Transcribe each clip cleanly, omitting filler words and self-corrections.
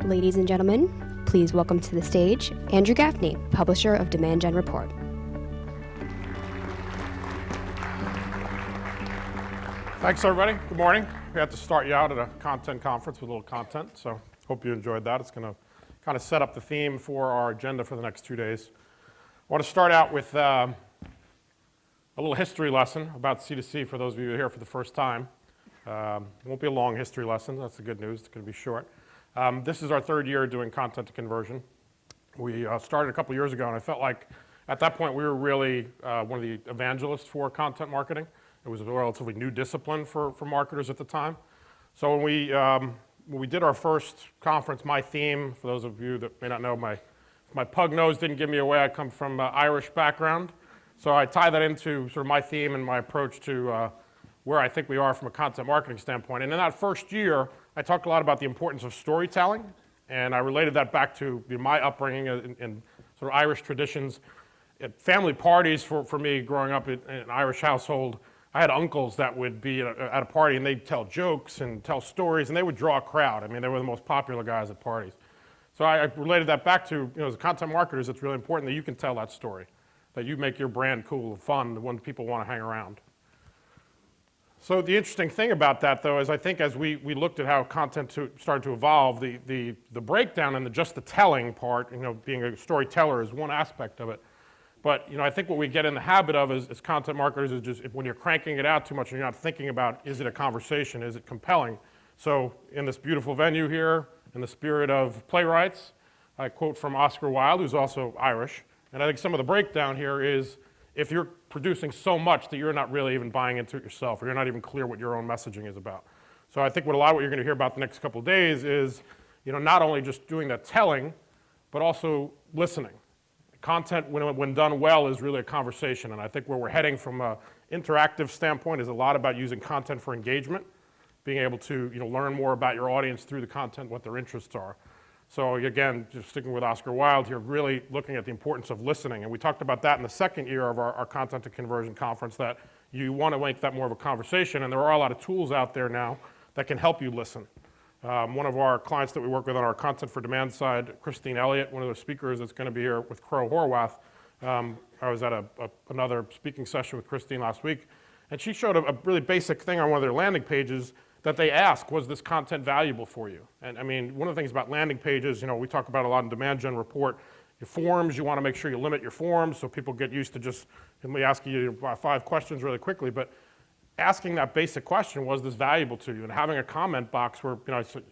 Ladies and gentlemen, please welcome to the stage Andrew Gaffney, publisher of Demand Gen Report. Thanks, everybody. Good morning. We have to start you out at a content conference with a little content, so hope you enjoyed that. It's going to kind of set up the theme for our agenda for the next 2 days. I want to start out with a little history lesson about C2C for those of you who are here for the first time. It won't be a long history lesson. That's the good news. It's going to be short. This is our third year doing content to conversion. We started a couple years ago, and I felt like at that point we were really one of the evangelists for content marketing. It was a relatively new discipline for marketers at the time. So when we did our first conference, my theme, for those of you that may not know, my pug nose didn't give me away. I come from an Irish background. So I tie that into sort of my theme and my approach to where I think we are from a content marketing standpoint. And in that first year, I talked a lot about the importance of storytelling, and I related that back to my upbringing in sort of Irish traditions. At family parties for me growing up in an Irish household, I had uncles that would be at a party and they'd tell jokes and tell stories, and they would draw a crowd. I mean, they were the most popular guys at parties. So I related that back to, as content marketers, it's really important that you can tell that story, that you make your brand cool and fun, the one people want to hang around. So the interesting thing about that, though, is I think as we looked at how content started to evolve, the breakdown and just the telling part, being a storyteller is one aspect of it. But I think what we get in the habit of as content marketers is just when you're cranking it out too much and you're not thinking about, is it a conversation, is it compelling? So in this beautiful venue here, in the spirit of playwrights, I quote from Oscar Wilde, who's also Irish, and I think some of the breakdown here is if you're producing so much that you're not really even buying into it yourself, or you're not even clear what your own messaging is about. So I think what you're going to hear about the next couple of days is, not only just doing that telling, but also listening. Content, when done well, is really a conversation, and I think where we're heading from an interactive standpoint is a lot about using content for engagement, being able to learn more about your audience through the content, what their interests are. So again, just sticking with Oscar Wilde here, really looking at the importance of listening. And we talked about that in the second year of our Content to Conversion conference, that you want to make that more of a conversation. And there are a lot of tools out there now that can help you listen. One of our clients that we work with on our Content for Demand side, Christine Elliott, one of the speakers that's going to be here with Crow Horwath. I was at another speaking session with Christine last week, and she showed a really basic thing on one of their landing pages that they ask, was this content valuable for you? And I mean, one of the things about landing pages, we talk about a lot in Demand Gen Report, your forms, you want to make sure you limit your forms so people get used to just me asking you 5 questions really quickly, but asking that basic question, was this valuable to you? And having a comment box where,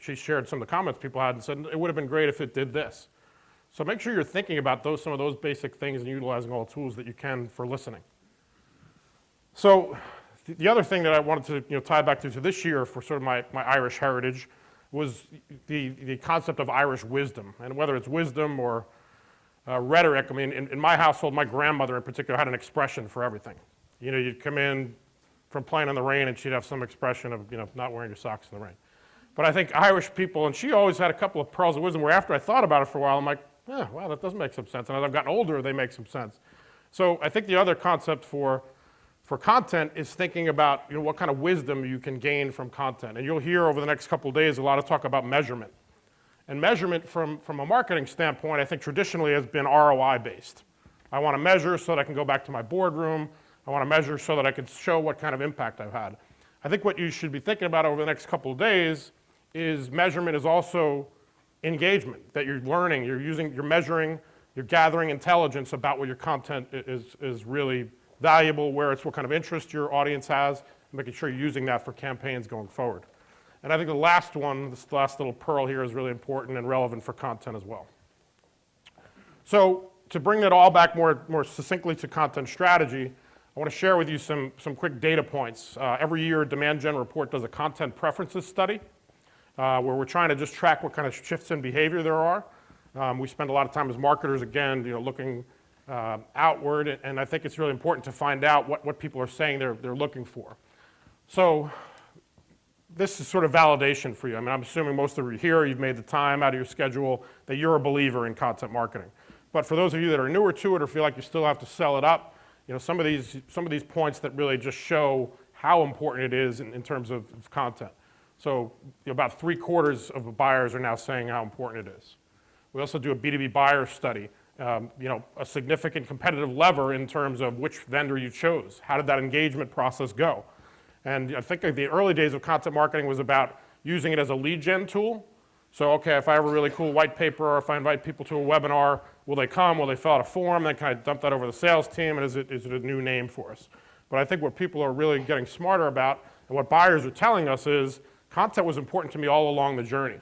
she shared some of the comments people had and said, it would have been great if it did this. So make sure you're thinking about some of those basic things and utilizing all the tools that you can for listening. So the other thing that I wanted to tie back to this year for sort of my Irish heritage was the concept of Irish wisdom. And whether it's wisdom or rhetoric, I mean, in my household, my grandmother in particular had an expression for everything. You'd come in from playing in the rain and she'd have some expression of, not wearing your socks in the rain. But I think Irish people, and she always had a couple of pearls of wisdom where after I thought about it for a while, I'm like, well, that does make some sense. And as I've gotten older, they make some sense. So I think the other concept for content is thinking about what kind of wisdom you can gain from content. And you'll hear over the next couple of days a lot of talk about measurement. And measurement from a marketing standpoint, I think traditionally has been ROI based. I want to measure so that I can go back to my boardroom. I want to measure so that I can show what kind of impact I've had. I think what you should be thinking about over the next couple of days is measurement is also engagement, that you're learning, you're measuring, you're gathering intelligence about what your content is really valuable, what kind of interest your audience has, and making sure you're using that for campaigns going forward. And I think the last one, this last little pearl here, is really important and relevant for content as well. So to bring that all back more succinctly to content strategy, I want to share with you some quick data points. Every year, Demand Gen Report does a content preferences study where we're trying to just track what kind of shifts in behavior there are. We spend a lot of time as marketers, again, looking outward, and I think it's really important to find out what people are saying they're looking for. So this is sort of validation for you. I mean, I'm assuming most of you here, you've made the time out of your schedule that you're a believer in content marketing. But for those of you that are newer to it or feel like you still have to sell it up, some of these points that really just show how important it is in terms of content. So about 3/4 of the buyers are now saying how important it is. We also do a B2B buyer study, a significant competitive lever in terms of which vendor you chose. How did that engagement process go? And I think the early days of content marketing was about using it as a lead gen tool. So, okay, if I have a really cool white paper or if I invite people to a webinar, will they come? Will they fill out a form? Then can I dump that over the sales team? And is it a new name for us? But I think what people are really getting smarter about and what buyers are telling us is content was important to me all along the journey.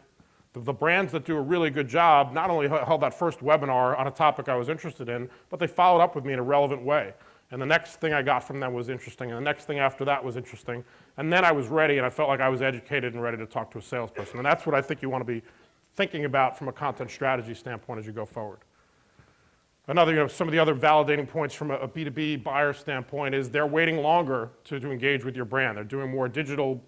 The brands that do a really good job not only held that first webinar on a topic I was interested in, but they followed up with me in a relevant way. And the next thing I got from them was interesting, and the next thing after that was interesting. And then I was ready, and I felt like I was educated and ready to talk to a salesperson. And that's what I think you want to be thinking about from a content strategy standpoint as you go forward. Another, some of the other validating points from a B2B buyer standpoint is they're waiting longer to engage with your brand. They're doing more digital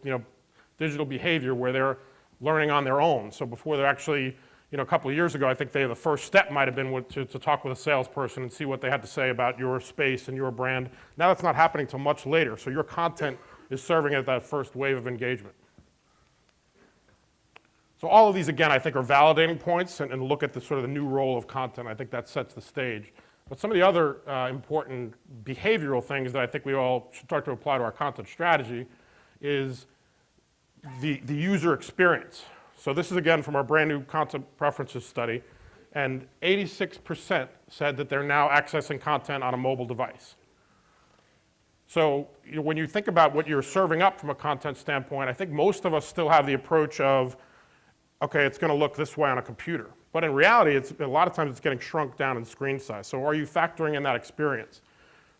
behavior where they're learning on their own. So before they're actually, a couple of years ago, I think the first step might have been to talk with a salesperson and see what they had to say about your space and your brand. Now that's not happening till much later. So your content is serving as that first wave of engagement. So all of these, again, I think are validating points and look at the sort of the new role of content. I think that sets the stage. But some of the other important behavioral things that I think we all should start to apply to our content strategy is the user experience. So this is, again, from our brand new content preferences study, and 86% said that they're now accessing content on a mobile device. So when you think about what you're serving up from a content standpoint, I think most of us still have the approach of, okay, it's going to look this way on a computer. But in reality, a lot of times it's getting shrunk down in screen size. So are you factoring in that experience?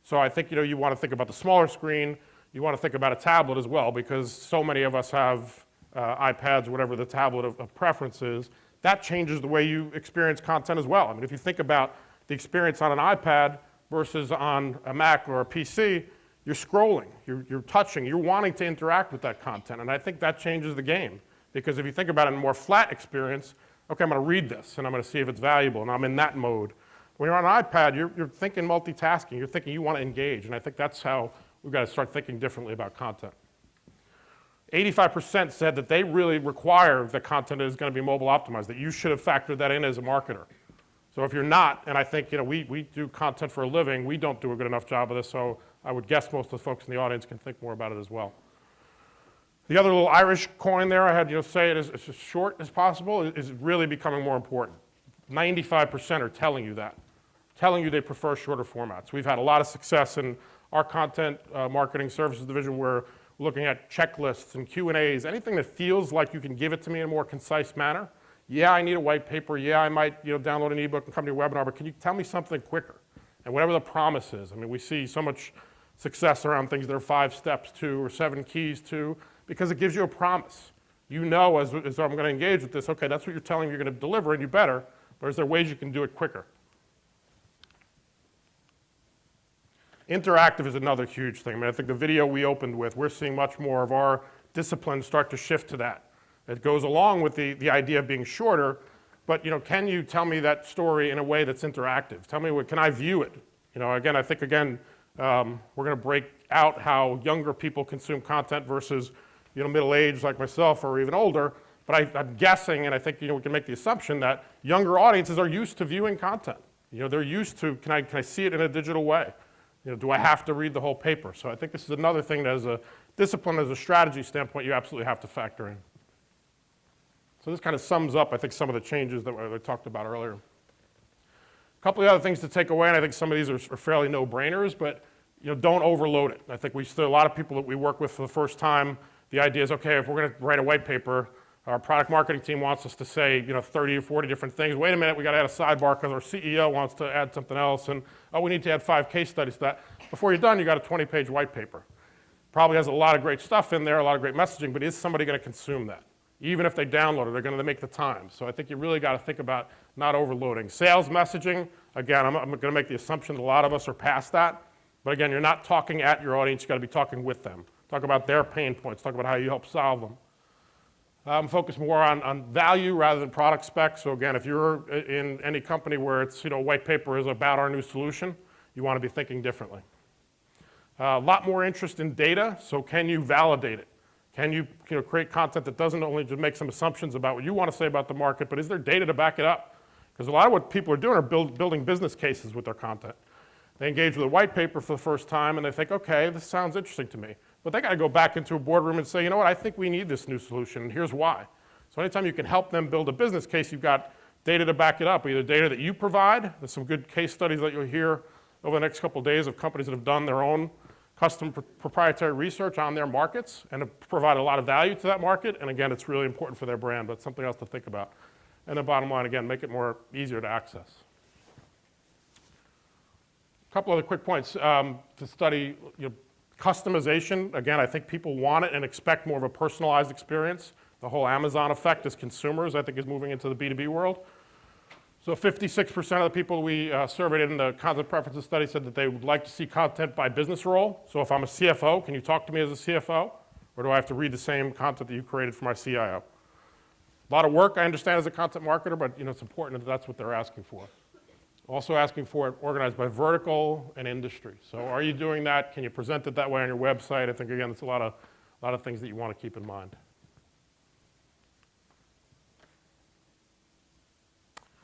So I think you want to think about the smaller screen. You want to think about a tablet as well, because so many of us have iPads, whatever the tablet of preference is. That changes the way you experience content as well. I mean, if you think about the experience on an iPad versus on a Mac or a PC, you're scrolling, you're touching, you're wanting to interact with that content. And I think that changes the game. Because if you think about it in a more flat experience, okay, I'm going to read this and I'm going to see if it's valuable, and I'm in that mode. When you're on an iPad, you're thinking multitasking. You're thinking you want to engage, and I think that's how we've got to start thinking differently about content. 85% said that they really require that content is going to be mobile optimized, that you should have factored that in as a marketer. So if you're not, and I think we do content for a living, we don't do a good enough job of this, so I would guess most of the folks in the audience can think more about it as well. The other little Irish coin there, I had say it as short as possible, is really becoming more important. 95% are telling you that, telling you they prefer shorter formats. We've had a lot of success in our content marketing services division where we're looking at checklists and Q&As, anything that feels like you can give it to me in a more concise manner. Yeah, I need a white paper. Yeah, I might download an ebook and come to your webinar, but can you tell me something quicker? And whatever the promise is. I mean, we see so much success around things that are 5 steps to or 7 keys to, because it gives you a promise. You know, as I'm going to engage with this, okay, that's what you're telling me you're going to deliver, and you better, but is there ways you can do it quicker? Interactive is another huge thing. I mean, I think the video we opened with, we're seeing much more of our disciplines start to shift to that. It goes along with the idea of being shorter, but can you tell me that story in a way that's interactive? Tell me, can I view it? Again, I think, we're going to break out how younger people consume content versus middle-aged like myself or even older, but I'm guessing, and I think we can make the assumption that younger audiences are used to viewing content. They're used to, can I see it in a digital way? Do I have to read the whole paper? So I think this is another thing that as a discipline, as a strategy standpoint, you absolutely have to factor in. So this kind of sums up, I think, some of the changes that I talked about earlier. A couple of other things to take away, and I think some of these are fairly no-brainers, but don't overload it. I think a lot of people that we work with for the first time, the idea is, okay, if we're going to write a white paper, our product marketing team wants us to say 30 or 40 different things. Wait a minute, we got to add a sidebar because our CEO wants to add something else, and we need to add 5 case studies to that. Before you're done, you got a 20-page white paper. Probably has a lot of great stuff in there, a lot of great messaging, but is somebody going to consume that? Even if they download it, they're going to make the time. So I think you really got to think about not overloading. Sales messaging, again, I'm going to make the assumption that a lot of us are past that. But again, you're not talking at your audience, you've got to be talking with them. Talk about their pain points, talk about how you help solve them. Focus more on value rather than product specs. So again, if you're in any company where it's, white paper is about our new solution, you want to be thinking differently. A lot more interest in data, so can you validate it? Can you, create content that doesn't only just make some assumptions about what you want to say about the market, but is there data to back it up? Because a lot of what people are doing are building business cases with their content. They engage with a white paper for the first time and they think, okay, this sounds interesting to me. But they got to go back into a boardroom and say, you know what, I think we need this new solution and here's why. So anytime you can help them build a business case, you've got data to back it up, either data that you provide. There's some good case studies that you'll hear over the next couple of days of companies that have done their own custom proprietary research on their markets and have provided a lot of value to that market. And again, it's really important for their brand, but it's something else to think about. And the bottom line, again, make it easier to access. A couple other quick points to study. Customization, again, I think people want it and expect more of a personalized experience. The whole Amazon effect as consumers, I think, is moving into the B2B world. So 56% of the people we surveyed in the content preferences study said that they would like to see content by business role. So if I'm a CFO, can you talk to me as a CFO? Or do I have to read the same content that you created for my CIO? A lot of work, I understand, as a content marketer, but it's important that that's what they're asking for. Also asking for it organized by vertical and industry. So are you doing that? Can you present it that way on your website? I think, again, it's a lot of things that you want to keep in mind.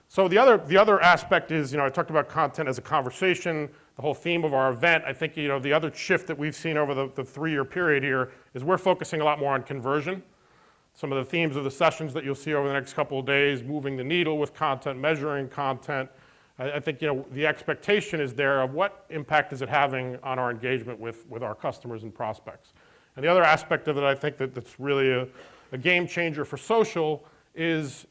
So the other aspect is, I talked about content as a conversation, the whole theme of our event. I think, the other shift that we've seen over the 3-year period here is we're focusing a lot more on conversion. Some of the themes of the sessions that you'll see over the next couple of days, moving the needle with content, measuring content. I think, the expectation is there of what impact is it having on our engagement with our customers and prospects. And the other aspect of it, I think that's really a game changer for social is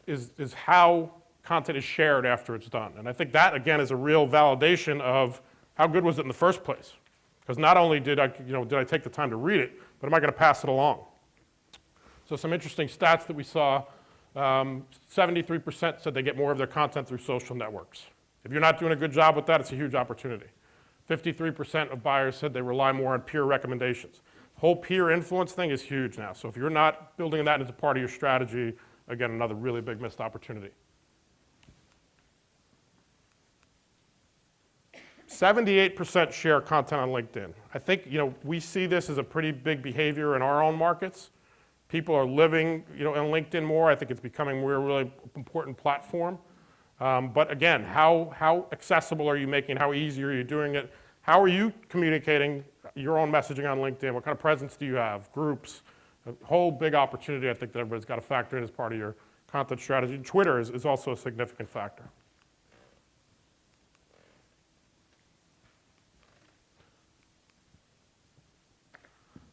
how content is shared after it's done. And I think that, again, is a real validation of how good was it in the first place. Because not only did I take the time to read it, but am I going to pass it along? So some interesting stats that we saw, 73% said they get more of their content through social networks. If you're not doing a good job with that, it's a huge opportunity. 53% of buyers said they rely more on peer recommendations. The whole peer influence thing is huge now. So if you're not building that into part of your strategy, again, another really big missed opportunity. 78% share content on LinkedIn. I think, we see this as a pretty big behavior in our own markets. People are living, on LinkedIn more. I think it's becoming a really important platform. But again, how accessible are you making? How easy are you doing it? How are you communicating your own messaging on LinkedIn? What kind of presence do you have? Groups, a whole big opportunity I think that everybody's got to factor in as part of your content strategy. Twitter is also a significant factor.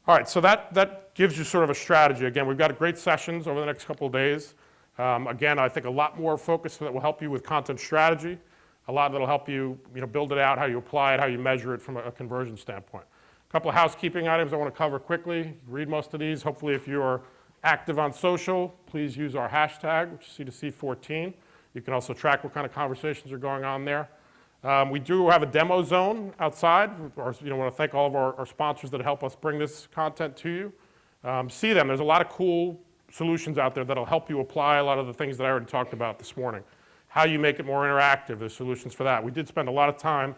All right, so that gives you sort of a strategy. Again, we've got great sessions over the next couple of days. Again, I think a lot more focus that will help you with content strategy, a lot that'll help you, build it out, how you apply it, how you measure it from a conversion standpoint. A couple of housekeeping items I want to cover quickly. Read most of these. Hopefully, if you're active on social, please use our hashtag, which is C2C14. You can also track what kind of conversations are going on there. We do have a demo zone outside. I want to thank all of our sponsors that help us bring this content to you. See them. There's a lot of cool solutions out there that'll help you apply a lot of the things that I already talked about this morning. How you make it more interactive, there's solutions for that. We did spend a lot of time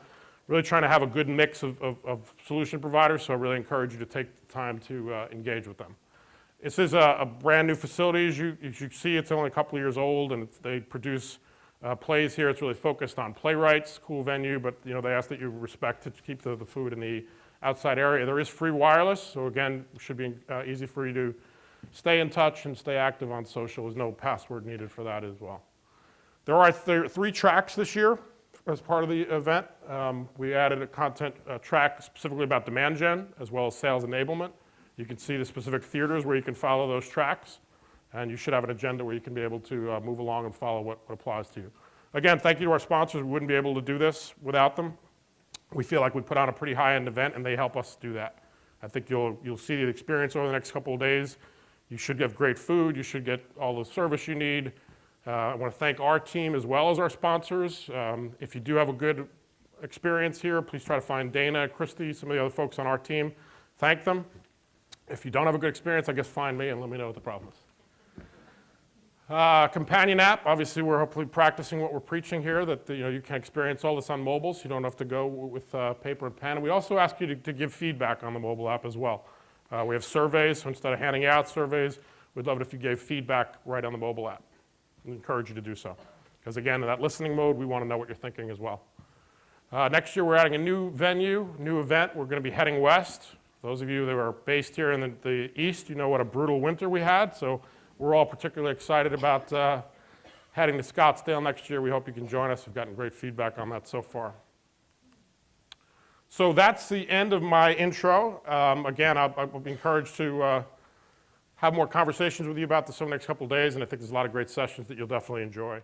really trying to have a good mix of solution providers, so I really encourage you to take the time to engage with them. This is a brand new facility. As you see, it's only a couple of years old, and they produce plays here. It's really focused on playwrights, cool venue, but they ask that you respect to keep the food in the outside area. There is free wireless, so again, it should be easy for you to stay in touch and stay active on social. There's no password needed for that as well. There are 3 tracks this year as part of the event. We added a content track specifically about demand gen as well as sales enablement. You can see the specific theaters where you can follow those tracks, and you should have an agenda where you can be able to move along and follow what applies to you. Again, thank you to our sponsors. We wouldn't be able to do this without them. We feel like we put on a pretty high-end event, and they help us do that. I think you'll see the experience over the next couple of days. You should get great food. You should get all the service you need. I want to thank our team as well as our sponsors. If you do have a good experience here, please try to find Dana, Christy, some of the other folks on our team. Thank them. If you don't have a good experience, I guess find me and let me know what the problem is. Companion app, obviously we're hopefully practicing what we're preaching here, that you can experience all this on mobile, so you don't have to go with paper and pen. And we also ask you to give feedback on the mobile app as well. We have surveys, so instead of handing out surveys, we'd love it if you gave feedback right on the mobile app. We encourage you to do so. Because again, in that listening mode, we want to know what you're thinking as well. Next year, we're adding a new venue, new event. We're going to be heading west. Those of you that are based here in the east, you know what a brutal winter we had, so we're all particularly excited about heading to Scottsdale next year. We hope you can join us. We've gotten great feedback on that so far. So that's the end of my intro. Again, I'll be encouraged to have more conversations with you about this over the next couple of days, and I think there's a lot of great sessions that you'll definitely enjoy.